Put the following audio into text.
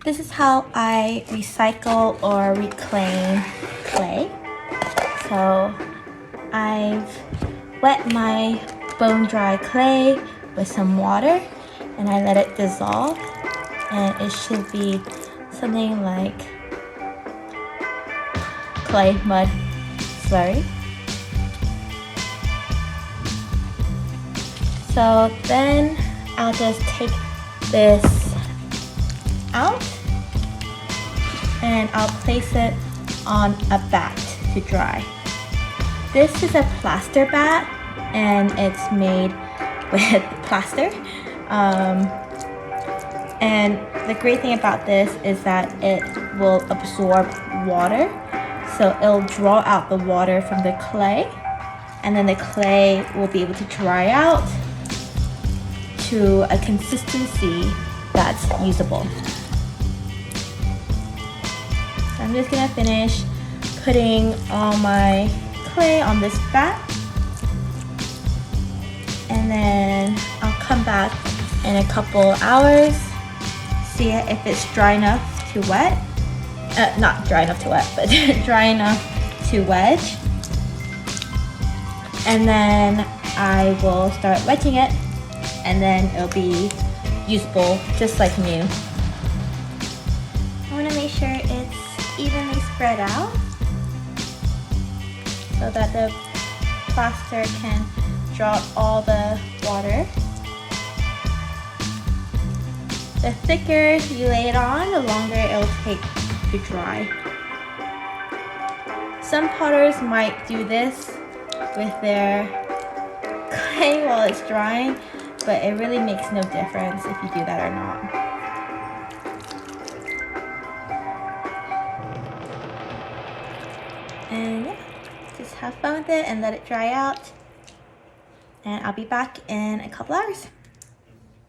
This is how I recycle or reclaim clay. So I've wet my bone dry clay with some water and I let it dissolve, and it should be something like clay mud slurry. So then I'll just take this out and I'll place it on a bat to dry. This is a plaster bat and it's made with plaster. And the great thing about this is that it will absorb water. So it'll draw out the water from the clay, and then the clay will be able to dry out to a consistency that's usable. So I'm just gonna finish putting all my clay on this bat, and then I'll come back in a couple hours, see if it's dry enough to wet. Not dry enough to wet, but dry enough to wedge. And then I will start wedging it, and then it'll be usable just like new. I want to make sure it's evenly spread out so that the plaster can draw all the water. The thicker you lay it on, the longer it'll take to dry. Some potters might do this with their clay while it's drying, but it really makes no difference if you do that or not. And yeah, just have fun with it and let it dry out. And I'll be back in a couple hours.